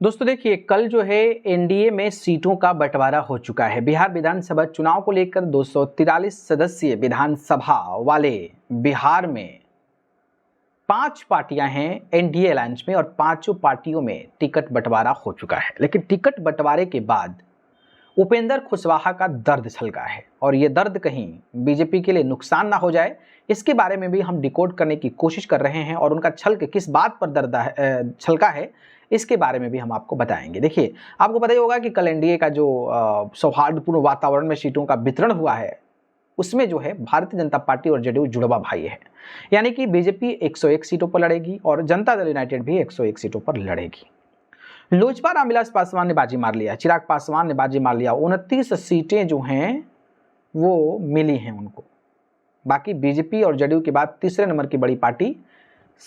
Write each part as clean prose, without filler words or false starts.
दोस्तों देखिए, कल जो है एनडीए में सीटों का बंटवारा हो चुका है। बिहार विधानसभा चुनाव को लेकर 243 सदस्यीय विधानसभा वाले बिहार में 5 पार्टियां हैं एनडीए अलायंस में और पांचों पार्टियों में टिकट बंटवारा हो चुका है। लेकिन टिकट बंटवारे के बाद उपेंद्र कुशवाहा का दर्द छलका है और ये दर्द कहीं बीजेपी के लिए नुकसान ना हो जाए, इसके बारे में भी हम डिकोड करने की कोशिश कर रहे हैं और उनका छलक किस बात पर दर्द छलका है इसके बारे में भी हम आपको बताएंगे। देखिए, आपको पता ही होगा कि कल एनडीए का जो सौहार्दपूर्ण वातावरण में सीटों का वितरण हुआ है, उसमें जो है भारतीय जनता पार्टी और जेडीयू जुड़वा भाई है। यानी कि बीजेपी 101 सीटों पर लड़ेगी और जनता दल यूनाइटेड भी 101 सीटों पर लड़ेगी। लोजपा रामविलास पासवान ने बाजी मार लिया, चिराग पासवान ने बाजी मार लिया। 29 सीटें जो हैं वो मिली हैं उनको। बाकी बीजेपी और जेडीयू के बाद तीसरे नंबर की बड़ी पार्टी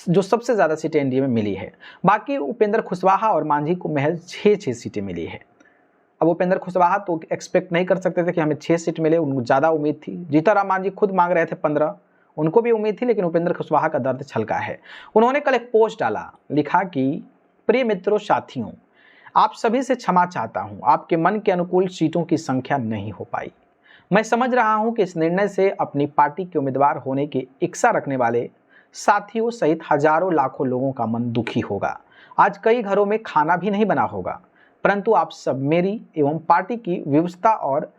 जो सबसे ज्यादा सीटें एनडीए में मिली है। बाकी उपेंद्र कुशवाहा और मांझी को महज 6 सीटें मिली है। अब उपेंद्र कुशवाहा तो एक्सपेक्ट नहीं कर सकते थे कि हमें 6 सीट मिले, उनको ज्यादा उम्मीद थी। जीतनराम मांझी खुद मांग रहे थे 15, उनको भी उम्मीद थी, लेकिन उपेंद्र कुशवाहा का दर्द छलका है। उन्होंने कल एक पोस्ट डाला, लिखा कि प्रिय मित्रों साथियों, आप सभी से क्षमा चाहता हूं, आपके मन के अनुकूल सीटों की संख्या नहीं हो पाई। मैं समझ रहा हूं कि इस निर्णय से अपनी पार्टी के उम्मीदवार होने की इच्छा रखने वाले साथियों सहित हजारों लाखों लोगों का मन दुखी होगा। आज कई घरों में खाना भी नहीं बना होगा, परंतु आप सब मेरी एवं पार्टी की व्यवस्था और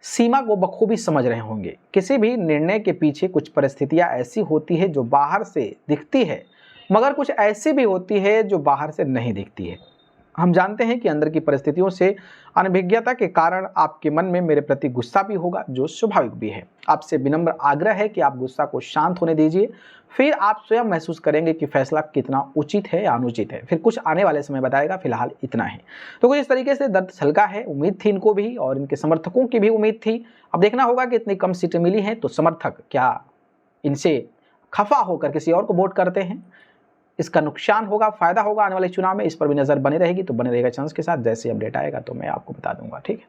सीमा को बखूबी समझ रहे होंगे। किसी भी निर्णय के पीछे कुछ परिस्थितियां ऐसी होती है जो बाहर से दिखती है, मगर कुछ ऐसी भी होती है जो बाहर से नहीं दिखती है। हम जानते हैं कि अंदर की परिस्थितियों से अनभिज्ञता के कारण आपके मन में मेरे प्रति गुस्सा भी होगा, जो स्वाभाविक भी है। आपसे विनम्र आग्रह है कि आप गुस्सा को शांत होने दीजिए, फिर आप स्वयं महसूस करेंगे कि फैसला कितना उचित है या अनुचित है। फिर कुछ आने वाले समय बताएगा, फिलहाल इतना है। तो कुछ इस तरीके से दर्द छलका है। उम्मीद थी इनको भी और इनके समर्थकों की भी उम्मीद थी। अब देखना होगा कि इतनी कम सीटें मिली हैं तो समर्थक क्या इनसे खफा होकर किसी और को वोट करते हैं। इसका नुकसान होगा, फायदा होगा आने वाले चुनाव में, इस पर भी नजर बनी रहेगी। तो बने रहेगा चांस के साथ, जैसे अपडेट आएगा तो मैं आपको बता दूंगा। ठीक है।